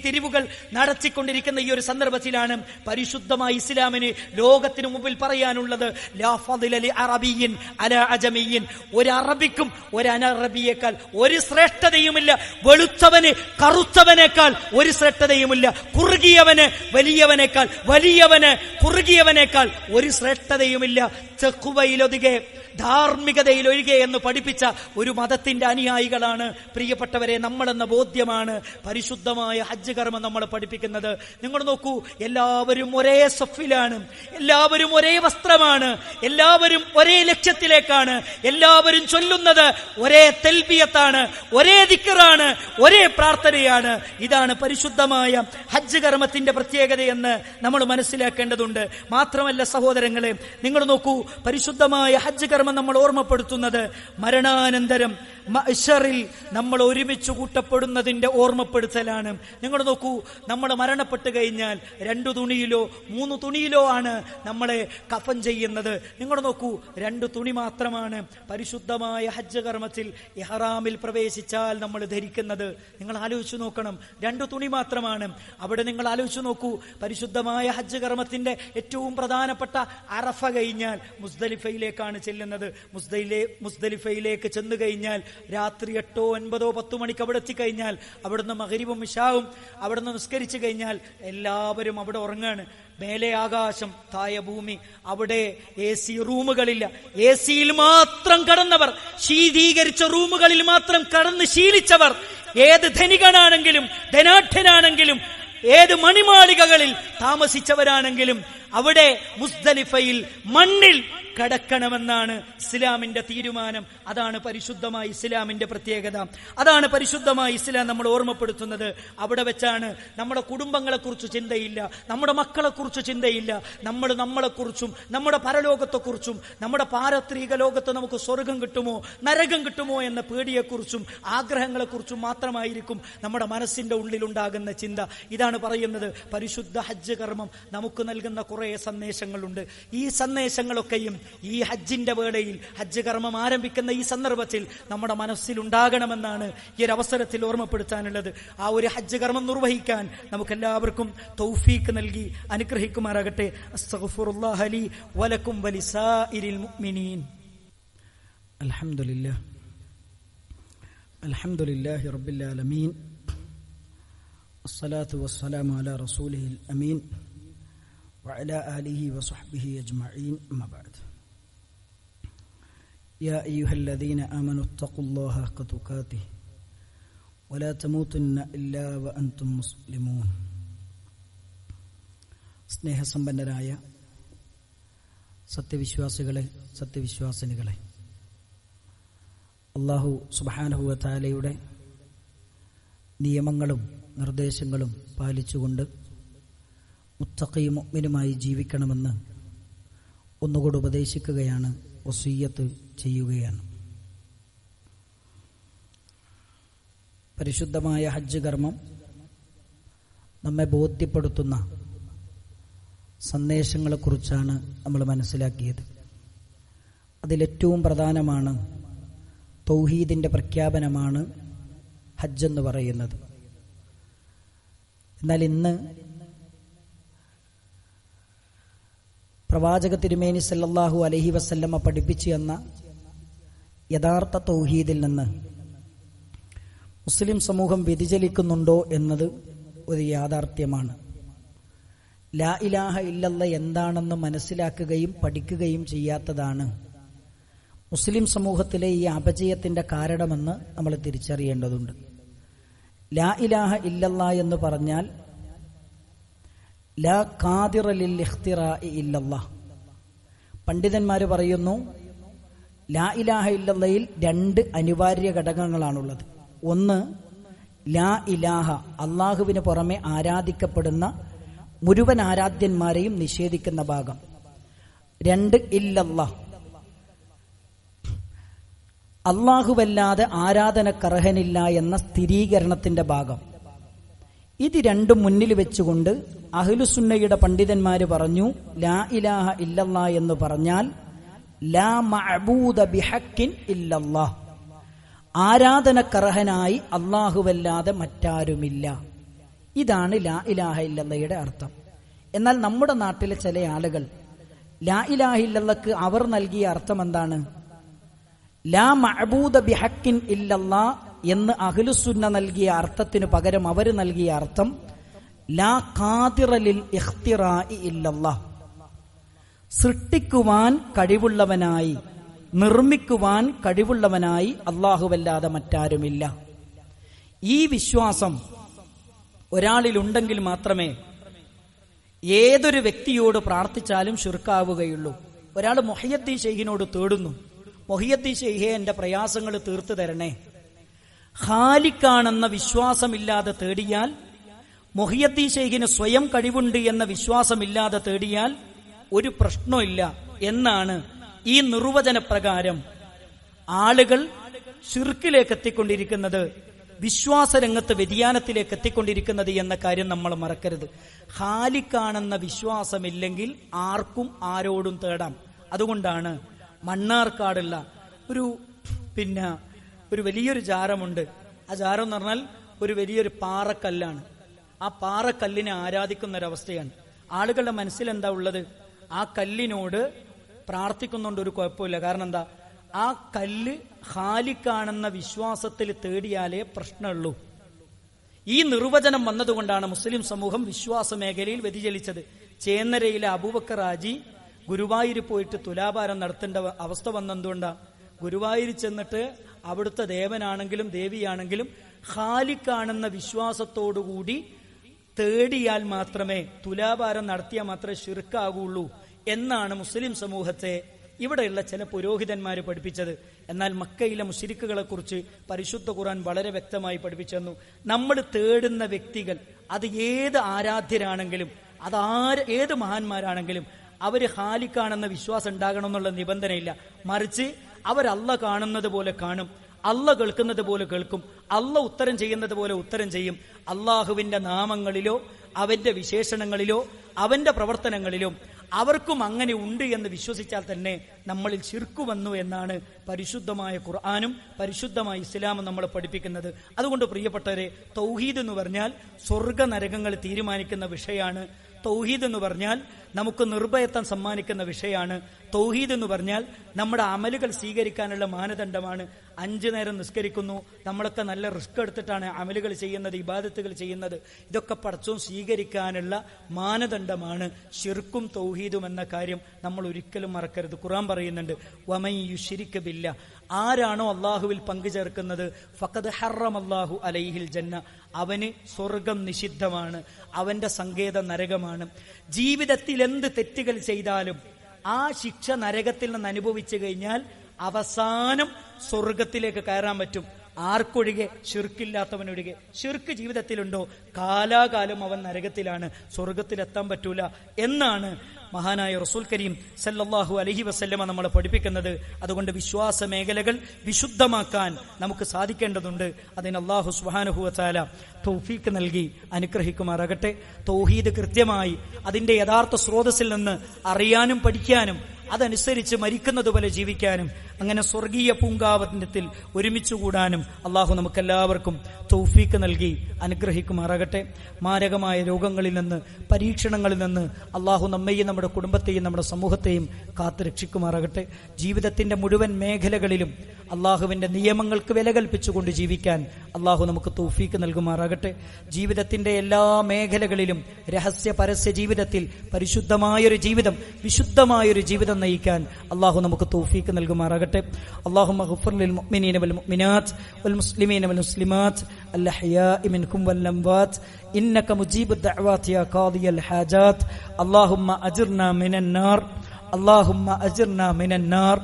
തിരിവുകൾ നടത്തിക്കൊണ്ടിരിക്കുന്ന ഈ ഒരു സന്ദർഭത്തിലാണ് പരിശുദ്ധമായ ഇസ്ലാമിന് ലോകത്തിന് മുമ്പിൽ പറയാനുള്ളത്, ലാ ഫദ്ല ലി അറബിയ്യിൻ അലാ അജമിയ്യിൻ, ഒരു അറബിക്കും ഒരു അനറബിയേക്കാൾ ഒരു ശ്രേഷ്ഠതയുമില്ല, വെളുത്തവന് കറുത്തവനേക്കാൾ ഒരു ശ്രേഷ്ഠതയുമില്ല, കുറുകിയവന് വലിയവനേക്കാൾ, വലിയവന് കുറുകിയവനേക്കാൾ ഒരു ശ്രേഷ്ഠതയുമില്ല, തെക്കുവയിലൊതുകെ ധാർമ്മികതയിലൊഴികെ എന്ന് പഠിപ്പിച്ച ഒരു മതത്തിന്റെ അനുയായികളാണ് പ്രിയപ്പെട്ടവരെ നമ്മളെന്ന ബോധ്യമാണ് പരിശുദ്ധമായ ഹജ്ജ് കർമ്മം നമ്മളെ പഠിപ്പിക്കുന്നത്. നിങ്ങൾ നോക്കൂ, എല്ലാവരും ഒരേ സഫിലാണ്, എല്ലാവരും ഒരേ വസ്ത്രമാണ്, എല്ലാവരും ഒരേ ലക്ഷ്യത്തിലേക്കാണ്, എല്ലാവരും ചൊല്ലുന്നത് ഒരേ തൽബിയത്താണ്, ഒരേ ദിക്റാണ്, ഒരേ പ്രാർത്ഥനയാണ്. ഇതാണ് പരിശുദ്ധമായ ഹജ്ജ് കർമ്മത്തിന്റെ പ്രത്യേകതയെന്ന് നമ്മൾ മനസ്സിലാക്കേണ്ടതുണ്ട്. മാത്രമല്ല സഹോദരങ്ങളെ, നിങ്ങൾ നോക്കൂ, പരിശുദ്ധമായ ഹജ്ജ് കർമ്മം നമ്മൾ ഓർമ്മപ്പെടുത്തുന്നത് മരണാനന്തരം മഹ്ശറിൽ നമ്മൾ ഒരുമിച്ച് കൂട്ടപ്പെടുന്നതിന്റെ ഓർമ്മപ്പെടുത്തലാണ്. നിങ്ങൾ നോക്കൂ, നമ്മൾ മരണപ്പെട്ട് കഴിഞ്ഞാൽ 2 തുണിയിലോ 3 തുണിയിലോ ആണ് നമ്മളെ കഫൻ ചെയ്യുന്നത്. നിങ്ങൾ നോക്കൂ, 2 തുണി മാത്രമാണ് പരിശുദ്ധമായ ഹജ്ജ് കർമ്മത്തിൽ ഇഹ്റാമിൽ പ്രവേശിച്ചാൽ നമ്മൾ ധരിക്കുന്നത്. നിങ്ങൾ ആലോചിച്ചു നോക്കണം, 2 തുണി മാത്രമാണ്. അവിടെ നിങ്ങൾ ആലോചിച്ചു നോക്കൂ, പരിശുദ്ധമായ ഹജ്ജ് കർമ്മത്തിന്റെ ഏറ്റവും പ്രധാനപ്പെട്ട അറഫ കഴിഞ്ഞാൽ മുസ്ദലിഫയിലേക്കാണ് ചെല്ലുന്നത്. മുസ്ദലിഫയിലേക്ക് ചെന്നു കഴിഞ്ഞാൽ രാത്രി 8, 9, 10 മണിക്ക് അവിടെ എത്തിക്കഴിഞ്ഞാൽ അവിടുന്ന് മഗ്രിബും ഇശാവും അവിടുന്ന് നിസ്കരിച്ചു കഴിഞ്ഞാൽ എല്ലാവരും അവിടെ ഉറങ്ങാണ്. മേലെ ആകാശം, താഴെ ഭൂമി, അവിടെ AC റൂമുകളില്ല. AC-യിൽ മാത്രം കടന്നവർ, ശീതീകരിച്ച റൂമുകളിൽ മാത്രം കടന്ന് ശീലിച്ചവർ, ഏത് ധനികനാണെങ്കിലും ധനാഢ്യനാണെങ്കിലും ഏത് മണിമാളികകളിൽ താമസിച്ചവരാണെങ്കിലും അവിടെ മുസ്ദലിഫയിൽ മണ്ണിൽ കടക്കണമെന്നാണ് ഇസ്ലാമിന്റെ തീരുമാനം. അതാണ് പരിശുദ്ധമായ ഇസ്ലാമിന്റെ പ്രത്യേകത. അതാണ് പരിശുദ്ധമായ ഇസ്ലാം നമ്മൾ ഓർമ്മപ്പെടുത്തുന്നത്. അവിടെ വെച്ചാണ് നമ്മുടെ കുടുംബങ്ങളെക്കുറിച്ച് ചിന്തയില്ല, നമ്മുടെ മക്കളെക്കുറിച്ച് ചിന്തയില്ല, നമ്മൾ നമ്മളെക്കുറിച്ചും നമ്മുടെ പരലോകത്തെക്കുറിച്ചും നമ്മുടെ പാരത്രിക ലോകത്ത് നമുക്ക് സ്വർഗം കിട്ടുമോ നരകം കിട്ടുമോ എന്ന പേടിയെക്കുറിച്ചും ആഗ്രഹങ്ങളെക്കുറിച്ചും മാത്രമായിരിക്കും നമ്മുടെ മനസ്സിന്റെ ഉള്ളിലുണ്ടാകുന്ന ചിന്ത. ഇതാണ് പറയുന്നത്, പരിശുദ്ധ ഹജ്ജ് കർമ്മം നമുക്ക് നൽകുന്ന കുറേ സന്ദേശങ്ങളുണ്ട്. ഈ സന്ദേശങ്ങളൊക്കെയും ഈ ഹജ്ജിന്റെ വേളയിൽ, ഹജ്ജ് കർമ്മം ആരംഭിക്കുന്ന ഈ സന്ദർഭത്തിൽ നമ്മുടെ മനസ്സിലുണ്ടാകണമെന്നാണ് ഈ ഒരു അവസരത്തിൽ ഓർമ്മപ്പെടുത്താനുള്ളത്. ആ ഒരു ഹജ്ജ് കർമ്മം നിർവഹിക്കാൻ നമുക്കെല്ലാവർക്കും തൗഫീഖ് നൽകി അനുഗ്രഹിക്കുമാറാകട്ടെ. അസ്തഗ്ഫിറുല്ലാഹ ലി വലക്കും വലിസാഇരിൽ മുഅ്മിനീൻ. അൽഹംദുലില്ലാഹ് അൽഹംദുലില്ലാഹി റബ്ബിൽ ആലമീൻ. അസ്സലാത്തു വസ്സലാമു അലാ റസൂലിഹിൽ അമീൻ وعلى آله وصحبه أجمعين أما بعد يا أيها الذين آمنوا اتقوا الله حق تقاته ولا تموتن إلا وأنتم مسلمون. സ്നേഹസമ്പന്നരായ സത്യവിശ്വാസികളെ, സത്യവിശ്വാസിനികളെ, അല്ലാഹു സുബ്ഹാനഹു വ തആലയുടെ നിയമങ്ങളും നിർദ്ദേശങ്ങളും പാലിച്ചുകൊണ്ട് മുത്തഖീ മുഅ്മിനുമായി ജീവിക്കണമെന്ന് ഒന്നുകൂടി ഉപദേശിക്കുകയാണ്, വസിയ്യത്ത് ചെയ്യുകയാണ്. പരിശുദ്ധമായ ഹജ്ജ് കർമ്മം നമ്മെ ബോധ്യപ്പെടുത്തുന്ന സന്ദേശങ്ങളെക്കുറിച്ചാണ് നമ്മൾ മനസ്സിലാക്കിയത്. അതിലേറ്റവും പ്രധാനമാണ് തൗഹീദിൻ്റെ പ്രഖ്യാപനമാണ് ഹജ്ജ് എന്ന് പറയുന്നത്. എന്നാൽ ഇന്ന് പ്രവാചക തിരുമേനി സല്ലല്ലാഹു അലൈഹി വസല്ലമ പഠിപ്പിച്ചു എന്ന യഥാർത്ഥ തൗഹീദിൽ നിന്ന് മുസ്ലിം സമൂഹം വ്യതിചലിക്കുന്നുണ്ടോ എന്നത് ഒരു യാഥാർത്ഥ്യമാണ്. ലാ ഇലാഹ ഇല്ലല്ലാ എന്താണെന്ന് മനസ്സിലാക്കുകയും പഠിക്കുകയും ചെയ്യാത്തതാണ് മുസ്ലിം സമൂഹത്തിലെ ഈ അപജയത്തിന്റെ കാരണമെന്ന് നമ്മൾ തിരിച്ചറിയേണ്ടതുണ്ട്. ലാ ഇലാഹ ഇല്ലല്ലാ എന്ന് പറഞ്ഞാൽ ലാ ഖാദിറ ലിൽ ഇഖ്തിറാഇ ഇല്ലല്ലാ. പണ്ഡിതന്മാർ പറയുന്നു, ലാ ഇലാഹ ഇല്ലല്ലയിൽ രണ്ട് അനിവാര്യ ഘടകങ്ങളാണുള്ളത്. ഒന്ന്, ലാ ഇലാഹ, അള്ളാഹുവിന് പുറമെ ആരാധിക്കപ്പെടുന്ന മുഴുവൻ ആരാധ്യന്മാരെയും നിഷേധിക്കുന്ന ഭാഗം. രണ്ട്, ഇല്ലല്ലാ, അള്ളാഹുവല്ലാതെ ആരാധനക്കർഹനില്ല എന്ന സ്ഥിരീകരണത്തിന്റെ ഭാഗം. ഇത് രണ്ടും മുന്നിൽ വെച്ചുകൊണ്ട് അഹ്ലുസുന്നയുടെ പണ്ഡിതന്മാര് പറഞ്ഞു, ലാ ഇലാഹ ഇല്ലല്ലാ എന്ന് പറഞ്ഞാൽ ലാ മഅബൂദ ബിഹഖിൻ ഇല്ലല്ലാ, ആരാധനക്കർഹനായി അള്ളാഹുവല്ലാതെ മറ്റാരുമില്ല. ഇതാണ് ലാ ഇലാഹ ഇല്ലല്ലയുടെ അർത്ഥം. എന്നാൽ നമ്മുടെ നാട്ടിലെ ചില ആളുകൾ ലാ ഇലാഹ ഇല്ലല്ലക്ക് അവർ നൽകിയ അർത്ഥം എന്താണ്? ലാ മഅബൂദ ബിഹഖിൻ ഇല്ലല്ലാ എന്ന് അഹ്ലുസുന്ന നൽകിയ അർത്ഥത്തിനു പകരം അവർ നൽകിയ അർത്ഥം ലാ ഖാദിറ ലിൽ ഇഖ്തിറാഇ ഇല്ലല്ലാ, സൃഷ്ടിക്കുവാൻ കഴിവുള്ളവനായി, നിർമ്മിക്കുവാൻ കഴിവുള്ളവനായി അല്ലാഹുവല്ലാതെ മറ്റാരുമില്ല. ഈ വിശ്വാസം ഒരാളിലുണ്ടെങ്കിൽ മാത്രമേ ഏതൊരു വ്യക്തിയോട് പ്രാർത്ഥിച്ചാലും ശിർക്കാവുകയുള്ളൂ. ഒരാൾ മുഹയ്യദ്ദീൻ ശൈഖിനോട് തേടുന്നു, മുഹയ്യദ്ദീൻ ശൈഖേ എന്റെ പ്രയാസങ്ങൾ തീർത്തു തരണേ. ഖാലിഖാണെന്ന വിശ്വാസമില്ലാതെ തേടിയാൽ, മുഹയ്യദ്ദീൻ ശൈഖിന് സ്വയം കഴിവുണ്ട് എന്ന വിശ്വാസമില്ലാതെ തേടിയാൽ ഒരു പ്രശ്നമില്ല എന്നാണ് ഈ നിർവചനപ്രകാരം ആളുകൾ ശിർക്കിലേക്ക് എത്തിക്കൊണ്ടിരിക്കുന്നത്, വിശ്വാസരംഗത്ത് വ്യതിയാനത്തിലേക്ക് എത്തിക്കൊണ്ടിരിക്കുന്നത് എന്ന കാര്യം നമ്മൾ മറക്കരുത്. ഖാലിഖാണെന്ന വിശ്വാസമില്ലെങ്കിൽ ആർക്കും ആരോടും തേടാം. അതുകൊണ്ടാണ് മണ്ണാർക്കാടുള്ള ഒരു വലിയൊരു ജാരമുണ്ട്. ആ ജാരം എന്ന് പറഞ്ഞാൽ ഒരു വലിയൊരു പാറക്കല്ലാണ്. ആ പാറക്കല്ലിനെ ആരാധിക്കുന്ന ഒരവസ്ഥയാണ്. ആളുകളുടെ മനസ്സിൽ എന്താ ഉള്ളത്? ആ കല്ലിനോട് പ്രാർത്ഥിക്കുന്നുണ്ട്, ഒരു കുഴപ്പമില്ല. കാരണം എന്താ? ആ കല്ല് ഖാലിഖാണെന്ന വിശ്വാസത്തിൽ തേടിയാലേ പ്രശ്നമുള്ളൂ. ഈ നിർവചനം വന്നതുകൊണ്ടാണ് മുസ്ലിം സമൂഹം വിശ്വാസ മേഖലയിൽ വ്യതിചലിച്ചത്. ചേന്നരയിലെ അബൂബക്കർ ഹാജി ഗുരുവായൂർ പോയിട്ട് തുലാഭാരം നടത്തേണ്ട അവസ്ഥ വന്നെന്തുകൊണ്ടാ? ഗുരുവായൂർ ചെന്നിട്ട് അവിടുത്തെ ദേവനാണെങ്കിലും ദേവിയാണെങ്കിലും ഖാലിഖാണെന്ന വിശ്വാസത്തോടുകൂടി തേടിയാൽ മാത്രമേ, തുലാഭാരം നടത്തിയാൽ മാത്രമേ ശിർക്കാകുള്ളൂ എന്നാണ് മുസ്ലിം സമൂഹത്തെ ഇവിടെയുള്ള ചില പുരോഹിതന്മാർ പഠിപ്പിച്ചത്. എന്നാൽ മക്കയിലെ മുശ്രിക്കുകളെ കുറിച്ച് പരിശുദ്ധ ഖുർആൻ വളരെ വ്യക്തമായി പഠിപ്പിച്ചു തന്നു. നമ്മൾ തേടുന്ന വ്യക്തികൾ അത് ഏത് ആരാധ്യരാണെങ്കിലും, ഏത് മഹാന്മാരാണെങ്കിലും അവര് ഖാലിഖാണെന്ന വിശ്വാസം ഉണ്ടാകണമെന്നുള്ള നിബന്ധനയില്ല. മറിച്ച് അവർ അള്ള കാണുന്നത് പോലെ കാണും, അള്ള കേൾക്കുന്നത് പോലെ കേൾക്കും, അള്ള ഉത്തരം ചെയ്യുന്നത് പോലെ ഉത്തരം ചെയ്യും. അള്ളാഹുവിന്റെ നാമങ്ങളിലോ അവന്റെ വിശേഷണങ്ങളിലോ അവന്റെ പ്രവർത്തനങ്ങളിലും അവർക്കും അങ്ങനെ ഉണ്ട് എന്ന് വിശ്വസിച്ചാൽ തന്നെ നമ്മളിൽ ശിർക്ക് വന്നു എന്നാണ് പരിശുദ്ധമായ ഖുർആനും പരിശുദ്ധമായ ഇസ്ലാമും നമ്മൾ പഠിപ്പിക്കുന്നത്. അതുകൊണ്ട് പ്രിയപ്പെട്ടവരെ, തൗഹീദ് എന്ന് പറഞ്ഞാൽ സ്വർഗ നരകങ്ങൾ തീരുമാനിക്കുന്ന വിഷയമാണ്. തൗഹീദ് എന്ന് പറഞ്ഞാൽ നമുക്ക് നിർഭയത്വം സമ്മാനിക്കുന്ന വിഷയമാണ്. തൗഹീദ് എന്ന് പറഞ്ഞാൽ നമ്മുടെ അമലുകൾ സ്വീകരിക്കാനുള്ള മാനദണ്ഡമാണ്. 5 നേരം നിസ്കരിക്കുന്നു. നമ്മളൊക്കെ നല്ല റിസ്ക് എടുത്തിട്ടാണ് അമലുകൾ ചെയ്യുന്നത്, ഇബാദത്തുകൾ ചെയ്യുന്നത്. ഇതൊക്കെ പടച്ചോൻ സ്വീകരിക്കാനുള്ള മാനദണ്ഡമാണ് ശിർക്കും തൗഹീദും എന്ന കാര്യം നമ്മൾ ഒരിക്കലും മറക്കരുത്. ഖുർആൻ പറയുന്നുണ്ട്, വമൻ യുശ്രിക് ബില്ലാ, ആരാണോ അള്ളാഹുവിൽ പങ്കുചേർക്കുന്നത്, ഫഖദ് ഹറമല്ലാഹു അലൈഹിൽ ജന്ന, അവന് സ്വർഗം നിഷിദ്ധമാണ്, അവന്റെ സങ്കേതം നരകമാണ്. ജീവിതത്തിൽ എന്ത് തെറ്റുകൾ ചെയ്താലും ആ ശിക്ഷ നരകത്തിൽ നിന്ന് അനുഭവിച്ചു കഴിഞ്ഞാൽ അവസാനം സ്വർഗത്തിലേക്ക് കയറാൻ പറ്റും. ആർക്കൊഴികെ? ശിർക്കില്ലാത്തവനൊഴികെ. ശിർക്ക് ജീവിതത്തിലുണ്ടോ, കാലാകാലം അവൻ നരകത്തിലാണ്, സ്വർഗത്തിലെത്താൻ പറ്റൂല എന്നാണ് മഹാനായ റസൂൽ കരീം സല്ലല്ലാഹു അലൈഹി വസല്ലമ നമ്മളെ പഠിപ്പിക്കുന്നത്. അതുകൊണ്ട് വിശ്വാസ മേഖലകൾ വിശുദ്ധമാക്കാൻ നമുക്ക് സാധിക്കേണ്ടതുണ്ട്. അതിന് അല്ലാഹു സുബ്ഹാനഹു വ തആല തൗഫീഖ് നൽകി അനുഗ്രഹിക്കുമാറാകട്ടെ. തൗഹീദ് കൃത്യമായി അതിന്റെ യഥാർത്ഥ സ്രോതസ്സിൽ നിന്ന് അറിയാനും പഠിക്കാനും അതനുസരിച്ച് മരിക്കുന്നതുപോലെ ജീവിക്കാനും അങ്ങനെ സ്വർഗീയ പൂങ്കാവനത്തിൽ ഒരുമിച്ച് കൂടാനും അള്ളാഹു നമുക്കെല്ലാവർക്കും തൗഫീക്ക് നൽകി അനുഗ്രഹിക്കുമാറാകട്ടെ. മാരകമായ രോഗങ്ങളിൽ നിന്ന്, പരീക്ഷണങ്ങളിൽ നിന്ന് അള്ളാഹു നമ്മെയും നമ്മുടെ കുടുംബത്തെയും നമ്മുടെ സമൂഹത്തെയും കാത്തു രക്ഷിക്കുമാറാകട്ടെ. ജീവിതത്തിന്റെ മുഴുവൻ മേഖലകളിലും അള്ളാഹുവിന്റെ നിയമങ്ങൾക്ക് വില കൽപ്പിച്ചുകൊണ്ട് ജീവിക്കാൻ അള്ളാഹു നമുക്ക് തൗഫീക്ക് നൽകുമാറാകട്ടെ. ജീവിതത്തിന്റെ എല്ലാ മേഖലകളിലും രഹസ്യ പരസ്യ ജീവിതത്തിൽ പരിശുദ്ധമായൊരു ജീവിതം, വിശുദ്ധമായൊരു ജീവിതം നയിക്കാൻ അള്ളാഹു നമുക്ക് തൗഫീക്ക് നൽകുമാറാകട്ടെ. اللهم اغفر للمؤمنين والمؤمنات والمسلمين والمسلمات الأحياء منكم والأموات إنك مجيب الدعوات يا قاضي الحاجات. اللهم أجرنا من النار، اللهم أجرنا من النار،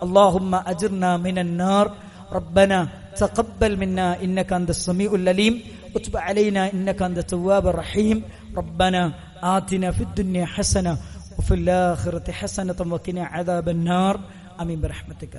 اللهم أجرنا من النار. ربنا تقبل منا إنك أنت السميع العليم وتب علينا إنك أنت التواب الرحيم. ربنا آتنا في الدنيا حسنة وفي الآخرة حسنة وقنا عذاب النار. آمين برحمتك.